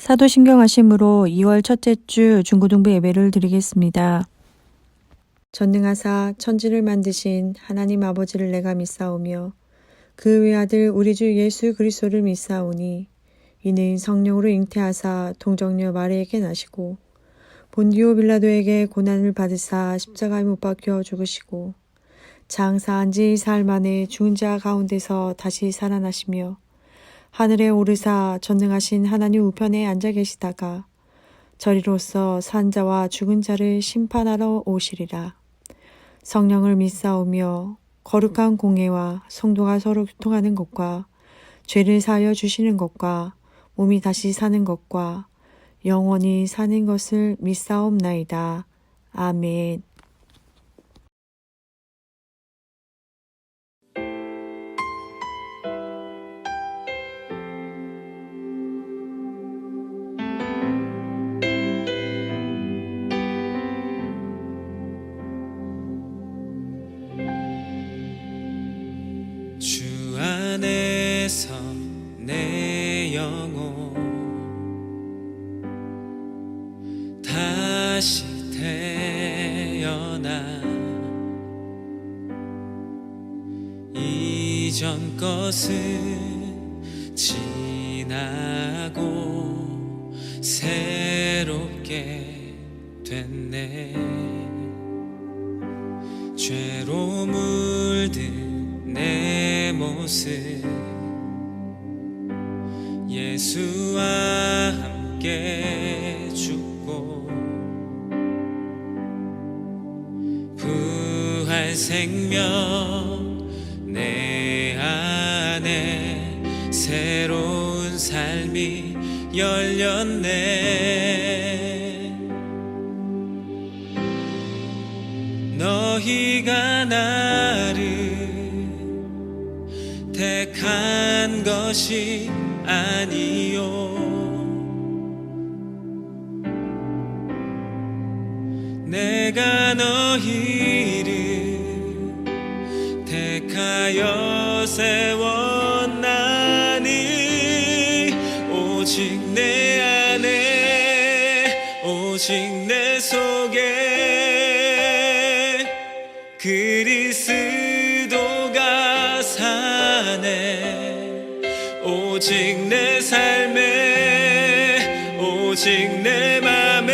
사도신경하심으로 2월 첫째 주 중고등부 예배를 드리겠습니다. 전능하사 천지를 만드신 하나님 아버지를 내가 믿사오며 그 외아들 우리 주 예수 그리스도를 믿사오니 이는 성령으로 잉태하사 동정녀 마리에게 나시고 본디오 빌라도에게 고난을 받으사 십자가에 못 박혀 죽으시고 장사한 지 사흘 만에 죽은 자 가운데서 다시 살아나시며 하늘에 오르사 전능하신 하나님 우편에 앉아 계시다가 저리로서 산 자와 죽은 자를 심판하러 오시리라. 성령을 믿사오며 거룩한 공예와 성도가 서로 교통하는 것과 죄를 사하여 주시는 것과 몸이 다시 사는 것과 영원히 사는 것을 믿사옵나이다. 아멘. 주 안에서 내 영혼 다시 태어나 이전 것은 지나고 새롭게 됐네. 죄로 물든 내 모습 예수와 함께 죽고 부활 생명 내 안에 새로운 삶이 열렸네. 너희가 나를 택한 것이 아니요 내가 너희를 택하여 세웠나니 오직 내 안에 오직 내 속에 그리스도가 사네. 오직 내 삶에 오직 내 맘에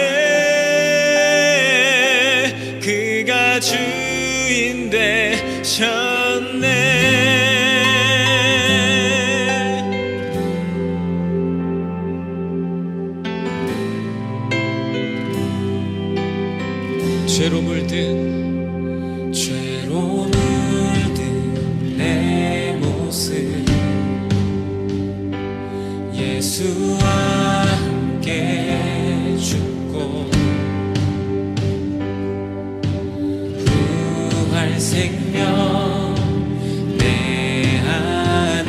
그가 주인 되셨네. 죄로 물든 내 모습 예수와 함께 죽고 부활 생명 내 안에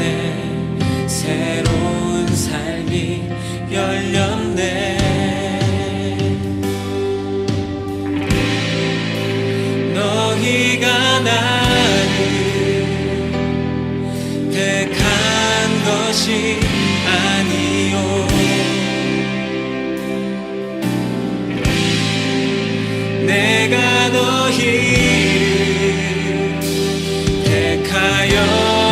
새로운 삶이 열렸네. 너희가 나를 택한 것이 아니요 내가 너희를 택하여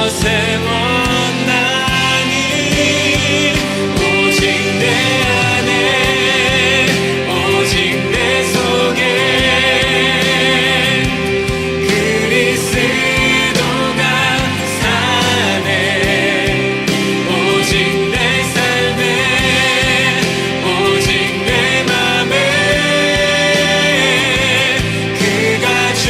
세웠나니 오직 내 안에 오직 내 속에 그리스도가 사네. 오직 내 삶에 오직 내 맘에 그가 주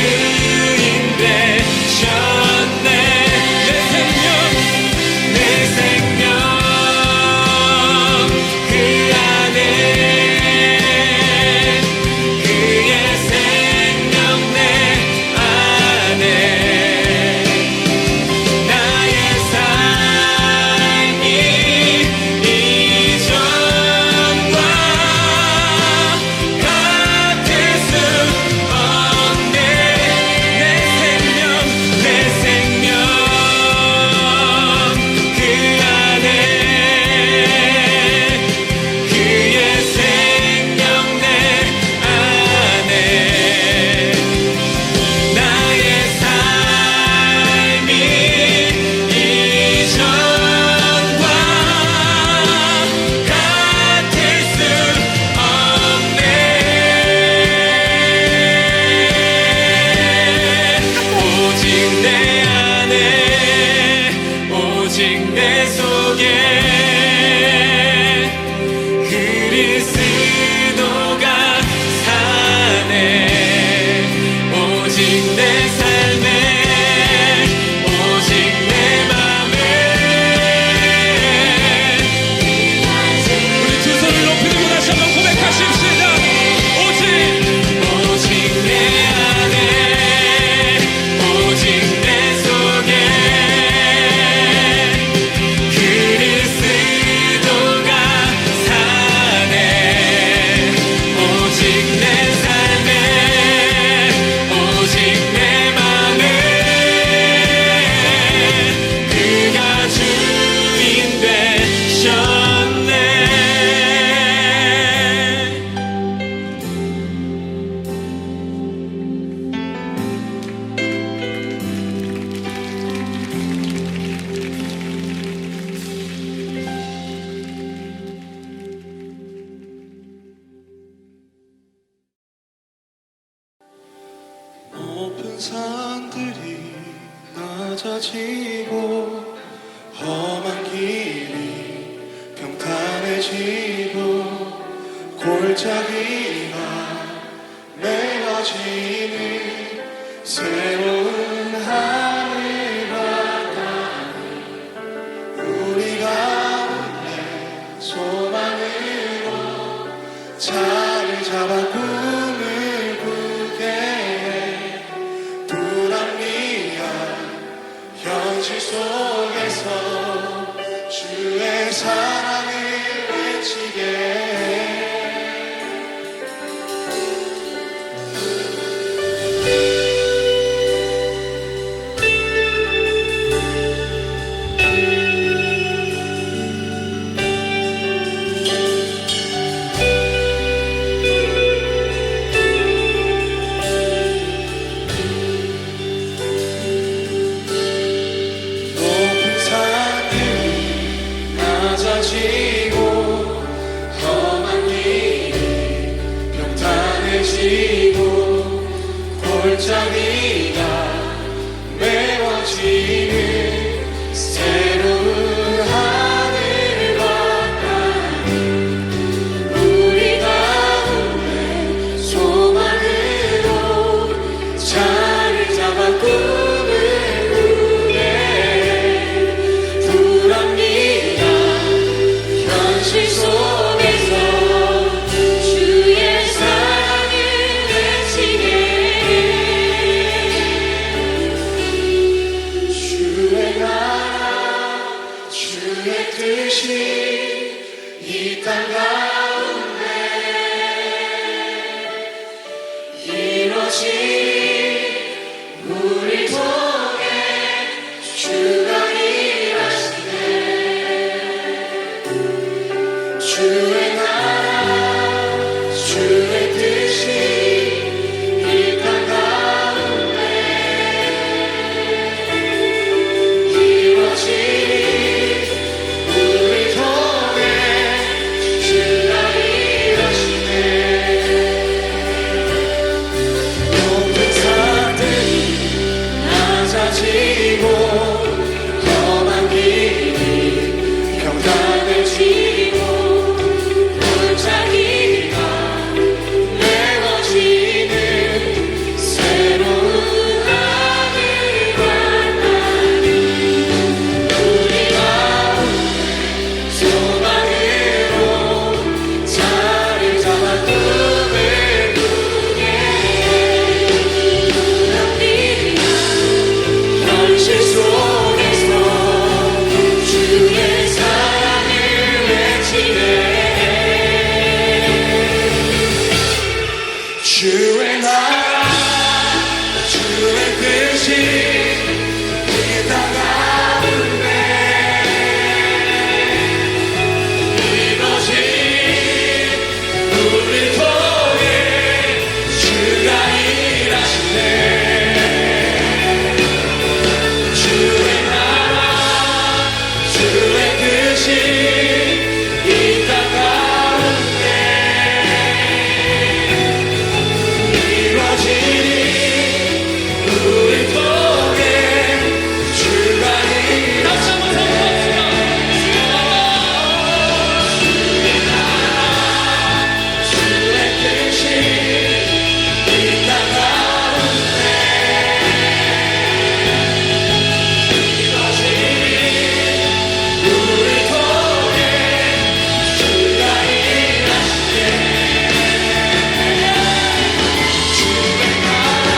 높은 산들이 낮아지고 험한 길이 평탄해지고 골짜기가 메워지는 새로운 하늘과 땅 우리 가운데 소망으로 자리 잡아 꿈을 꾸게 해 불합리한 현실 속에서 주의 사랑을 외치게 해 높은 산들이 낮아지고 험한 길이 평탄해지고 골짜기가 메워지는 새로운 하늘과 땅 우리 가운데 소망으로 자리 잡아 꿈을 꾸게 불합리한 현실 속에서 주의 사랑을 외치게 주의 나라 주의 뜻이 이 땅 가운데 이루어지니 우리 통해 주가 일하시네 주의 나라 주의 뜻이 이 땅 가운데 이루어지니 우리 통해 주가 일하시네 높은 산들이 낮아지고 험한 길이 평탄해지고 골짜기가 메워지는 새로운 하늘과 땅 우리 가운데 소망으로 자리 잡아 꿈을 꾸게 불합리한 현실 속에서 주의 사랑을 외치네 주의 나라 주의 뜻이 이 땅 가운데 이루어진 우리 통해 주가 일하시네 주의 나라 주의 뜻이 이 땅 가운데 이루어지니 우리 통해 주가 일하시네 주의 나라 주의 뜻이 이 땅 가운데 이루어지니 우리 통해 주가 일하시네 주의 나라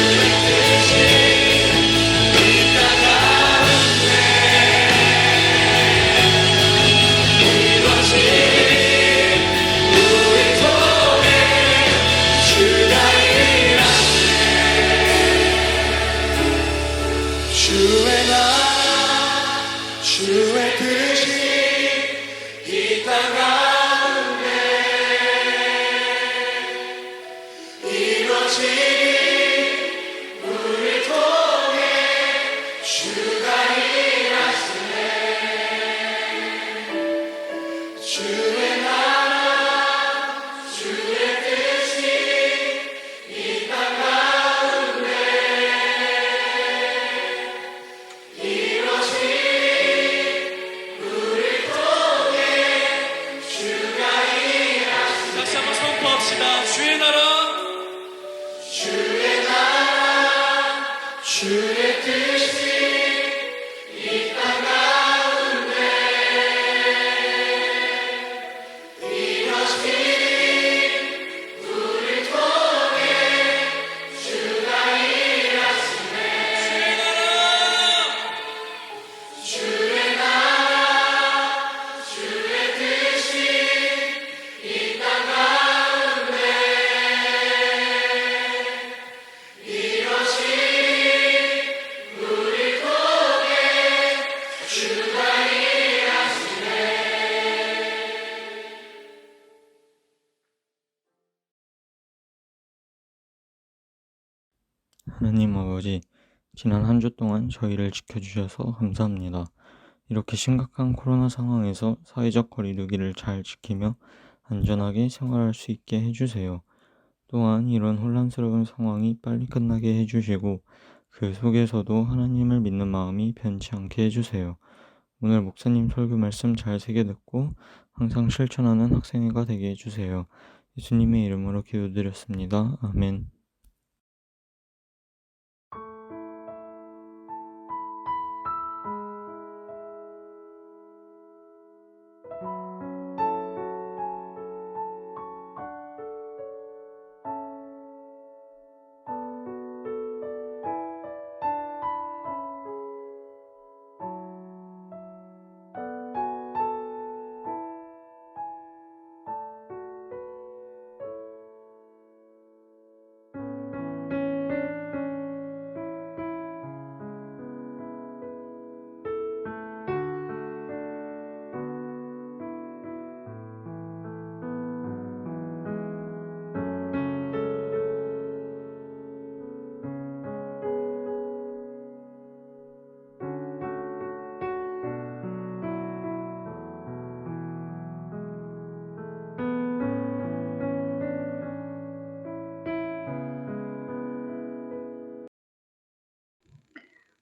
주의 뜻이 이 땅 가운데 이루어지니 우리 통해 주가 일하시네 주의 나라 주의 뜻이 이 땅 가운데 이루어지니 우리 통해 주가 일하시네 주의 나라 주의 뜻이 이 땅 가운데 주의 뜻이 이 땅 가운데 이루어지니 우리를 통해 주가 일하시네. 주의 나라 주의 뜻이 이 땅 가운데 이루어지니 우리를 통해 주가 일하시네. 하나님 아버지, 지난 한 주 동안 저희를 지켜주셔서 감사합니다. 이렇게 심각한 코로나 상황에서 사회적 거리두기를 잘 지키며 안전하게 생활할 수 있게 해주세요. 또한 이런 혼란스러운 상황이 빨리 끝나게 해주시고 그 속에서도 하나님을 믿는 마음이 변치 않게 해주세요. 오늘 목사님 설교 말씀 잘 새겨 듣고 항상 실천하는 학생회가 되게 해주세요. 예수님의 이름으로 기도드렸습니다. 아멘.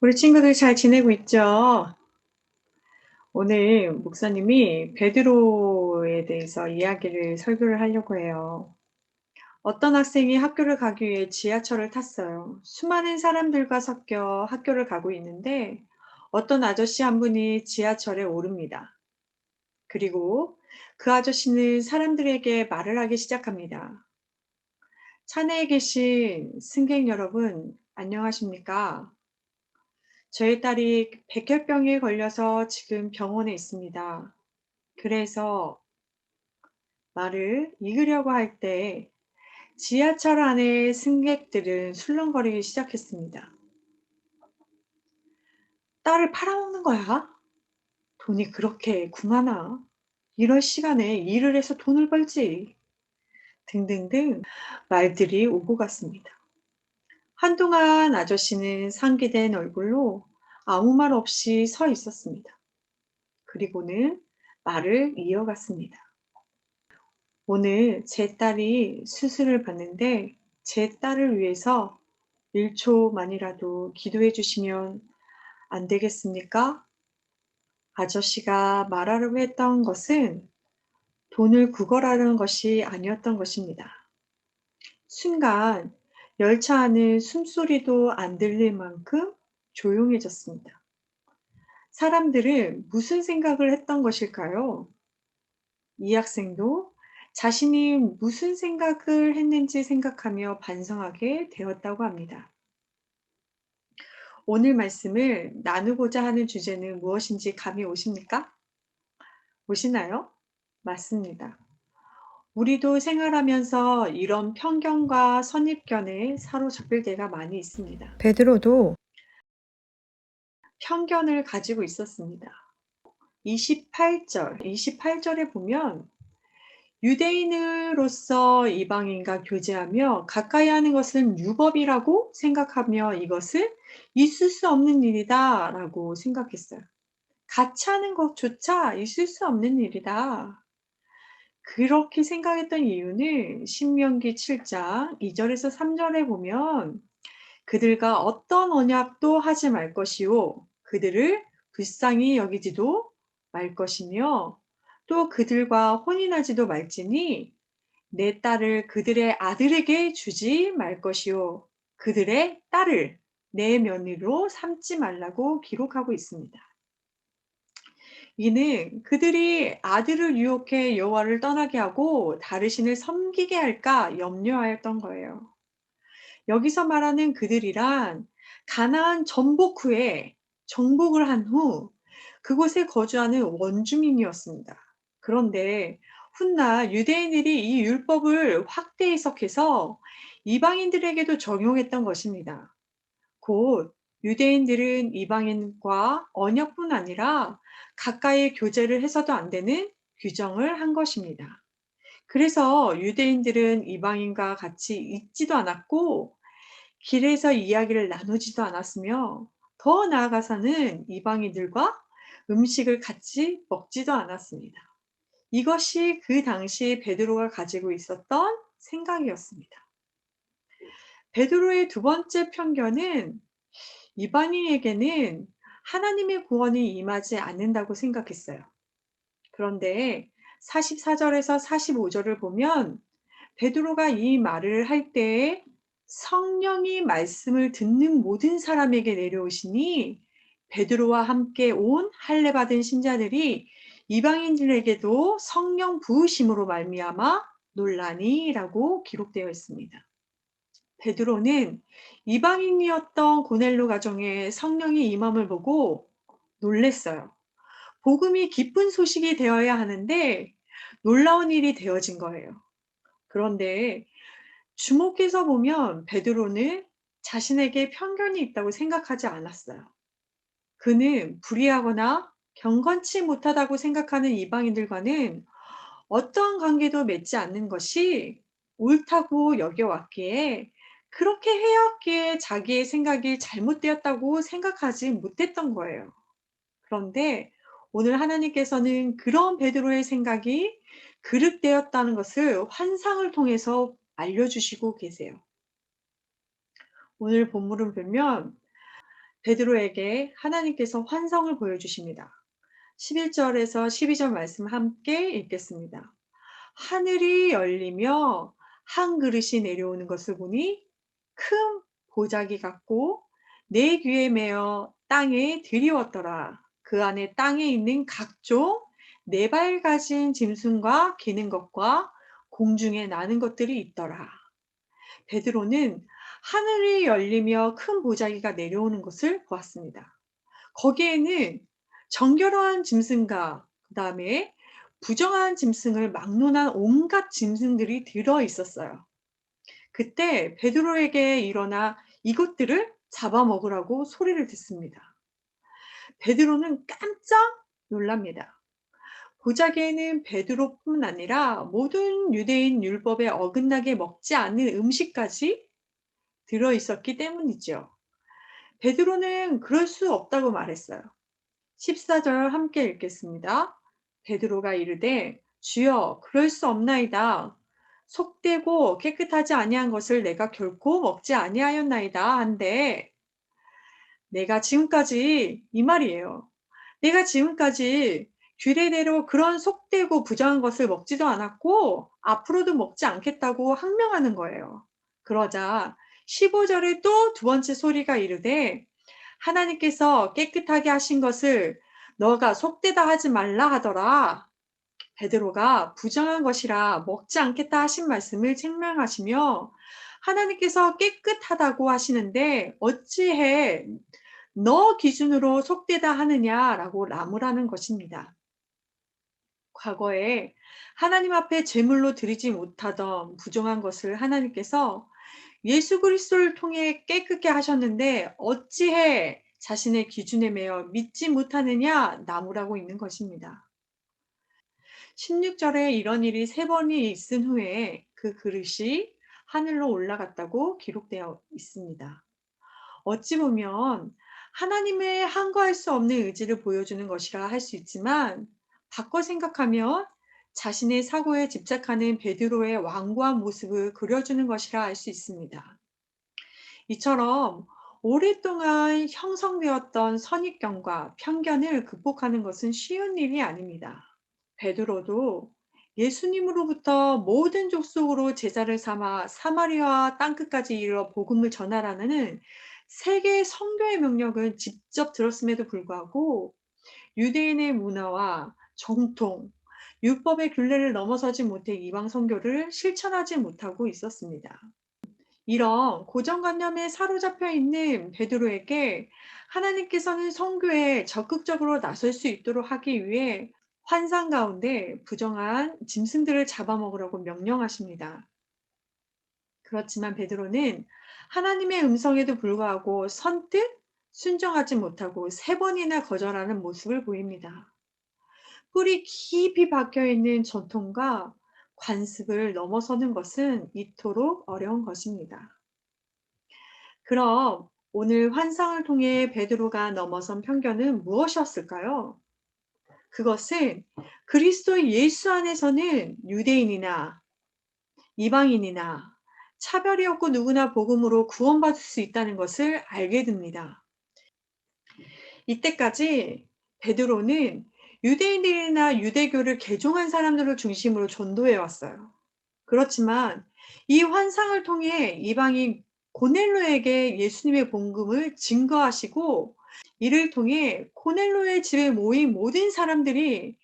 우리 친구들 잘 지내고 있죠? 오늘 목사님이 베드로에 대해서 이야기를 설교를 하려고 해요. 어떤 학생이 학교를 가기 위해 지하철을 탔어요. 수많은 사람들과 섞여 학교를 가고 있는데 어떤 아저씨 한 분이 지하철에 오릅니다. 그리고 그 아저씨는 사람들에게 말을 하기 시작합니다. 차 내에 계신 승객 여러분, 안녕하십니까? 저희 딸이 백혈병에 걸려서 지금 병원에 있습니다. 그래서 말을 이으려고 할 때 지하철 안의 승객들은 술렁거리기 시작했습니다. 딸을 팔아먹는 거야? 돈이 그렇게 궁하나? 이럴 시간에 일을 해서 돈을 벌지. 등등등 말들이 오고 갔습니다. 한동안 아저씨는 상기된 얼굴로 아무 말 없이 서 있었습니다. 그리고는 말을 이어갔습니다. 오늘 제 딸이 수술을 받는데 제 딸을 위해서 1초만이라도 기도해 주시면 안 되겠습니까? 아저씨가 말하려고 했던 것은 돈을 구걸하려는 것이 아니었던 것입니다. 순간 열차 안은 숨소리도 안 들릴 만큼 조용해졌습니다. 사람들은 무슨 생각을 했던 것일까요? 이 학생도 자신이 무슨 생각을 했는지 생각하며 반성하게 되었다고 합니다. 오늘 말씀을 나누고자 하는 주제는 무엇인지 감이 오십니까? 오시나요? 맞습니다. 우리도 생활하면서 이런 편견과 선입견에 사로잡힐 때가 많이 있습니다. 베드로도 편견을 가지고 있었습니다. 28절에 보면 유대인으로서 이방인과 교제하며 가까이 하는 것은 율법이라고 생각하며 이것은 있을 수 없는 일이다 라고 생각했어요. 같이 하는 것조차 있을 수 없는 일이다. 그렇게 생각했던 이유는 신명기 7장 2절에서 3절에 보면 그들과 어떤 언약도 하지 말 것이요 그들을 불쌍히 여기지도 말 것이며 또 그들과 혼인하지도 말지니 내 딸을 그들의 아들에게 주지 말 것이요 그들의 딸을 내 며느리로 삼지 말라고 기록하고 있습니다. 이는 그들이 아들을 유혹해 여호와를 떠나게 하고 다른 신을 섬기게 할까 염려하였던 거예요. 여기서 말하는 그들이란 가나안 정복 후에 정복을 한 후 그곳에 거주하는 원주민이었습니다. 그런데 훗날 유대인들이 이 율법을 확대 해석해서 이방인들에게도 적용했던 것입니다. 곧 유대인들은 이방인과 언역뿐 아니라 가까이 교제를 해서도 안 되는 규정을 한 것입니다. 그래서 유대인들은 이방인과 같이 있지도 않았고 길에서 이야기를 나누지도 않았으며 더 나아가서는 이방인들과 음식을 같이 먹지도 않았습니다. 이것이 그 당시 베드로가 가지고 있었던 생각이었습니다. 베드로의 두 번째 편견은 이방인에게는 하나님의 구원이 임하지 않는다고 생각했어요. 그런데 44절에서 45절을 보면 베드로가 이 말을 할 때에 성령이 말씀을 듣는 모든 사람에게 내려오시니 베드로와 함께 온 할례 받은 신자들이 이방인들에게도 성령 부으심으로 말미암아 놀라니라고 기록되어 있습니다. 베드로는 이방인이었던 고넬료 가정에 성령이 임함을 보고 놀랬어요. 복음이 기쁜 소식이 되어야 하는데 놀라운 일이 되어진 거예요. 그런데 주목해서 보면 베드로는 자신에게 편견이 있다고 생각하지 않았어요. 그는 불의하거나 경건치 못하다고 생각하는 이방인들과는 어떠한 관계도 맺지 않는 것이 옳다고 여겨왔기에 그렇게 해왔기에 자기의 생각이 잘못되었다고 생각하지 못했던 거예요. 그런데 오늘 하나님께서는 그런 베드로의 생각이 그릇되었다는 것을 환상을 통해서 알려주시고 계세요. 오늘 본문을 보면 베드로에게 하나님께서 환상을 보여주십니다. 11절에서 12절 말씀 함께 읽겠습니다. 하늘이 열리며 한 그릇이 내려오는 것을 보니 큰 보자기 같고 내 귀에 매어 땅에 들이웠더라. 그 안에 땅에 있는 각종 네 발 가진 짐승과 기는 것과 공중에 나는 것들이 있더라. 베드로는 하늘이 열리며 큰 보자기가 내려오는 것을 보았습니다. 거기에는 정결한 짐승과 그 다음에 부정한 짐승을 막론한 온갖 짐승들이 들어 있었어요. 그때 베드로에게 일어나 이것들을 잡아먹으라고 소리를 듣습니다. 베드로는 깜짝 놀랍니다. 보자기에는 베드로뿐 아니라 모든 유대인 율법에 어긋나게 먹지 않는 음식까지 들어 있었기 때문이죠. 베드로는 그럴 수 없다고 말했어요. 14절 함께 읽겠습니다. 베드로가 이르되 주여 그럴 수 없나이다. 속되고 깨끗하지 아니한 것을 내가 결코 먹지 아니하였나이다 한데 내가 지금까지 이 말이에요. 내가 지금까지 규례대로 그런 속되고 부정한 것을 먹지도 않았고 앞으로도 먹지 않겠다고 항명하는 거예요. 그러자 15절에 또 두 번째 소리가 이르되 하나님께서 깨끗하게 하신 것을 너가 속되다 하지 말라 하더라. 베드로가 부정한 것이라 먹지 않겠다 하신 말씀을 책망하시며 하나님께서 깨끗하다고 하시는데 어찌해 너 기준으로 속되다 하느냐라고 나무라는 것입니다. 과거에 하나님 앞에 제물로 드리지 못하던 부정한 것을 하나님께서 예수 그리스도를 통해 깨끗게 하셨는데 어찌해 자신의 기준에 매여 믿지 못하느냐 나무라고 있는 것입니다. 16절에 이런 일이 3번이 있은 후에 그 그릇이 하늘로 올라갔다고 기록되어 있습니다. 어찌 보면 하나님의 한거할 수 없는 의지를 보여주는 것이라 할 수 있지만 바꿔 생각하면 자신의 사고에 집착하는 베드로의 완고한 모습을 그려주는 것이라 할 수 있습니다. 이처럼 오랫동안 형성되었던 선입견과 편견을 극복하는 것은 쉬운 일이 아닙니다. 베드로도 예수님으로부터 모든 족속으로 제자를 삼아 사마리아와 땅끝까지 이르러 복음을 전하라는 세계의 선교의 명령은 직접 들었음에도 불구하고 유대인의 문화와 정통, 율법의 균례를 넘어서지 못해 이방 선교를 실천하지 못하고 있었습니다. 이런 고정관념에 사로잡혀 있는 베드로에게 하나님께서는 선교에 적극적으로 나설 수 있도록 하기 위해 환상 가운데 부정한 짐승들을 잡아먹으라고 명령하십니다. 그렇지만 베드로는 하나님의 음성에도 불구하고 선뜻 순종하지 못하고 3번이나 거절하는 모습을 보입니다. 뿌리 깊이 박혀 있는 전통과 관습을 넘어서는 것은 이토록 어려운 것입니다. 그럼 오늘 환상을 통해 베드로가 넘어선 편견은 무엇이었을까요? 그것은 그리스도 예수 안에서는 유대인이나 이방인이나 차별이 없고 누구나 복음으로 구원받을 수 있다는 것을 알게 됩니다. 이때까지 베드로는 유대인들이나 유대교를 개종한 사람들을 중심으로 전도해 왔어요. 그렇지만 이 환상을 통해 이방인 고넬로에게 예수님의 복음을 증거하시고 이를 통해 고넬로의 집에 모인 모든 사람들이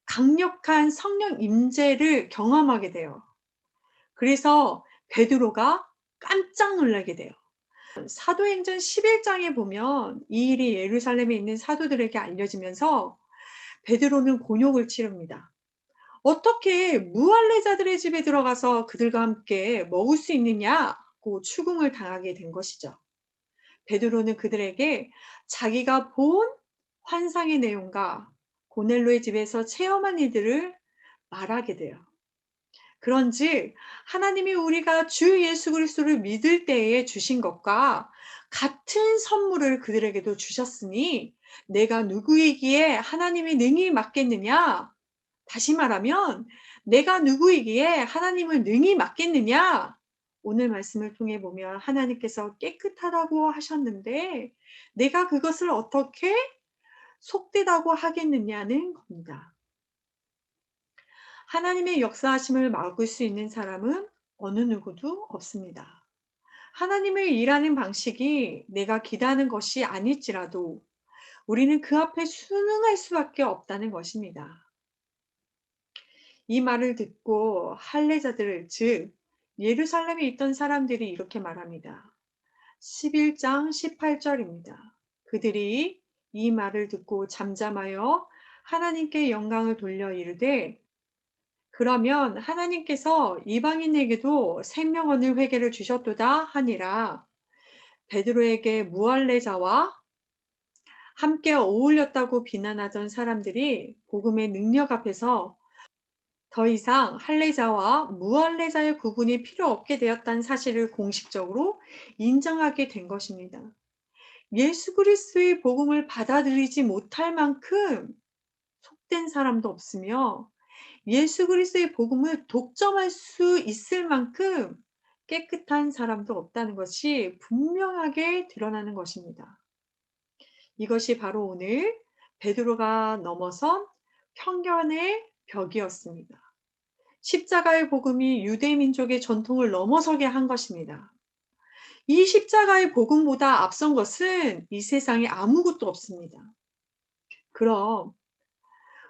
강력한 성령 임재를 경험하게 돼요. 그래서 베드로가 깜짝 놀라게 돼요. 사도행전 11장에 보면 이 일이 예루살렘에 있는 사도들에게 알려지면서 베드로는 곤욕을 치릅니다. 어떻게 무할례자들의 집에 들어가서 그들과 함께 먹을 수 있느냐고 추궁을 당하게 된 것이죠. 베드로는 그들에게 자기가 본 환상의 내용과 고넬로의 집에서 체험한 일들을 말하게 돼요. 그런즉 하나님이 우리가 주 예수 그리스도를 믿을 때에 주신 것과 같은 선물을 그들에게도 주셨으니 내가 누구이기에 하나님이 능히 맡겠느냐? 다시 말하면 내가 누구이기에 하나님을 능히 맡겠느냐? 오늘 말씀을 통해 보면 하나님께서 깨끗하다고 하셨는데 내가 그것을 어떻게 속되다고 하겠느냐는 겁니다. 하나님의 역사하심을 막을 수 있는 사람은 어느 누구도 없습니다. 하나님을 일하는 방식이 내가 기대하는 것이 아닐지라도 우리는 그 앞에 순응할 수밖에 없다는 것입니다. 이 말을 듣고 할례자들, 즉 예루살렘에 있던 사람들이 이렇게 말합니다. 11장 18절입니다. 그들이 이 말을 듣고 잠잠하여 하나님께 영광을 돌려 이르되 그러면 하나님께서 이방인에게도 생명언을 회개를 주셨도다 하니라. 베드로에게 무할례자와 함께 어울렸다고 비난하던 사람들이 복음의 능력 앞에서 더 이상 할례자와 무할례자의 구분이 필요 없게 되었다는 사실을 공식적으로 인정하게 된 것입니다. 예수 그리스도의 복음을 받아들이지 못할 만큼 속된 사람도 없으며 예수 그리스도의 복음을 독점할 수 있을 만큼 깨끗한 사람도 없다는 것이 분명하게 드러나는 것입니다. 이것이 바로 오늘 베드로가 넘어선 편견의 벽이었습니다. 십자가의 복음이 유대 민족의 전통을 넘어서게 한 것입니다. 이 십자가의 복음보다 앞선 것은 이 세상에 아무것도 없습니다. 그럼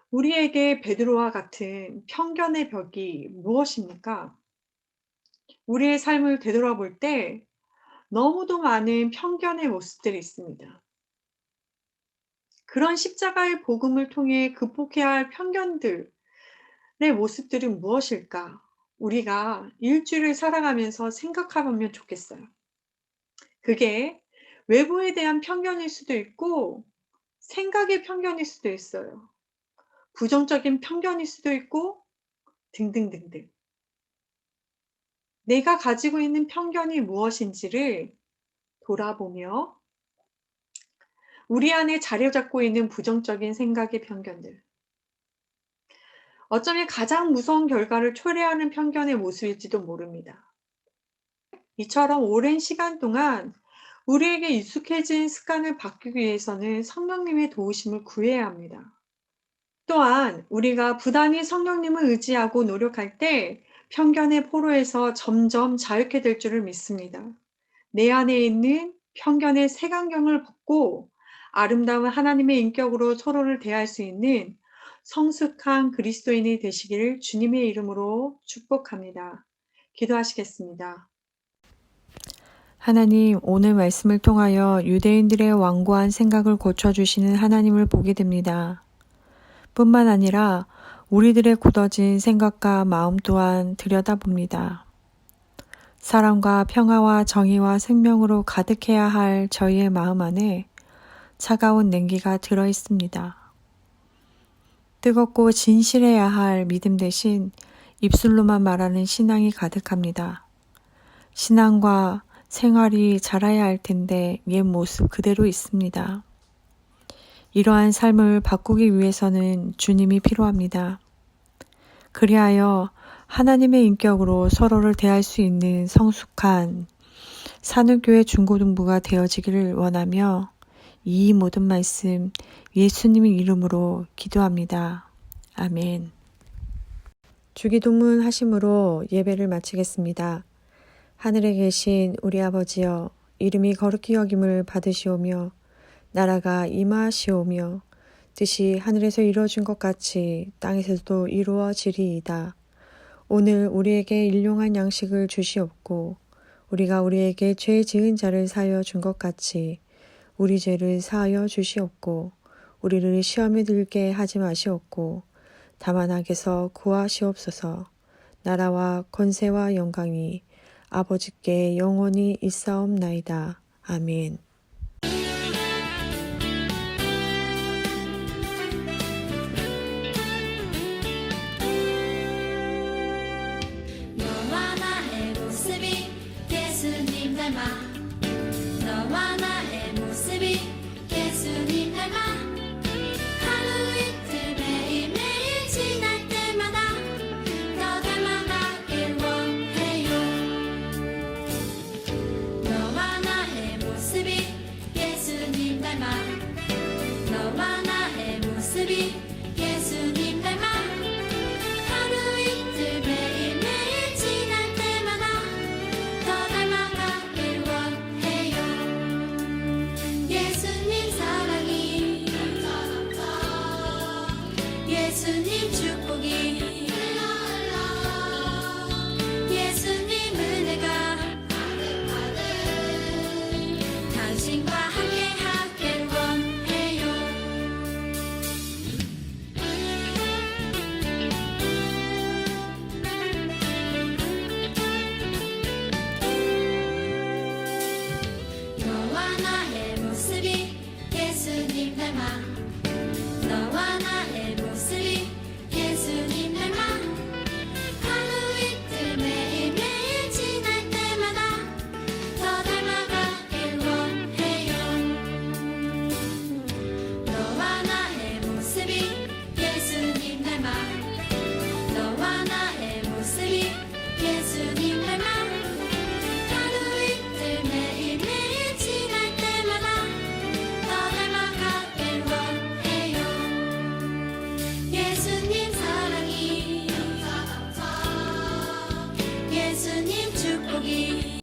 우리에게 베드로와 같은 편견의 벽이 무엇입니까? 우리의 삶을 되돌아볼 때 너무도 많은 편견의 모습들이 있습니다. 그런 십자가의 복음을 통해 극복해야 할 편견들의 모습들은 무엇일까? 우리가 일주일을 살아가면서 생각해보면 좋겠어요. 그게 외부에 대한 편견일 수도 있고 생각의 편견일 수도 있어요. 부정적인 편견일 수도 있고 등등등등. 내가 가지고 있는 편견이 무엇인지를 돌아보며 우리 안에 자리 잡고 있는 부정적인 생각의 편견들, 어쩌면 가장 무서운 결과를 초래하는 편견의 모습일지도 모릅니다. 이처럼 오랜 시간 동안 우리에게 익숙해진 습관을 바꾸기 위해서는 성령님의 도우심을 구해야 합니다. 또한 우리가 부단히 성령님을 의지하고 노력할 때 편견의 포로에서 점점 자유케 될 줄을 믿습니다. 내 안에 있는 편견의 색안경을 벗고 아름다운 하나님의 인격으로 서로를 대할 수 있는 성숙한 그리스도인이 되시기를 주님의 이름으로 축복합니다. 기도하시겠습니다. 하나님, 오늘 말씀을 통하여 유대인들의 완고한 생각을 고쳐주시는 하나님을 보게 됩니다. 뿐만 아니라 우리들의 굳어진 생각과 마음 또한 들여다봅니다. 사랑과 평화와 정의와 생명으로 가득해야 할 저희의 마음 안에 차가운 냉기가 들어 있습니다. 뜨겁고 진실해야 할 믿음 대신 입술로만 말하는 신앙이 가득합니다. 신앙과 생활이 자라야 할 텐데 옛 모습 그대로 있습니다. 이러한 삶을 바꾸기 위해서는 주님이 필요합니다. 그리하여 하나님의 인격으로 서로를 대할 수 있는 성숙한 산울교회 중고등부가 되어지기를 원하며 이 모든 말씀 예수님의 이름으로 기도합니다. 아멘. 주기도문 하심으로 예배를 마치겠습니다. 하늘에 계신 우리 아버지여, 이름이 거룩히 여김을 받으시오며 나라가 임하시오며 뜻이 하늘에서 이루어진 것 같이 땅에서도 이루어지리이다. 오늘 우리에게 일용할 양식을 주시옵고 우리가 우리에게 죄 지은 자를 사하여 준 것 같이 우리 죄를 사하여 주시옵고 우리를 시험에 들게 하지 마시옵고 다만 악에서 구하시옵소서. 나라와 권세와 영광이 아버지께 영원히 있사옵나이다. 아멘. 너와 나의 모습이 예수님 닮아 너와 나의 모습이 예수님 닮아 하루 이틀 매일매일 지날 때마다 더 닮아가길 원해요. 너와 나의 모습이 예수님 닮아 너와 나의 모습이 예수님 닮아 하루 이틀 매일매일 지날 때마다 더 닮아가길 원해요. 예수님 사랑이 예수님 축복이 예수님 은혜가 당신과 함께 하길 원해요. 너와 나의 모습이 예수님 닮아 너와 나의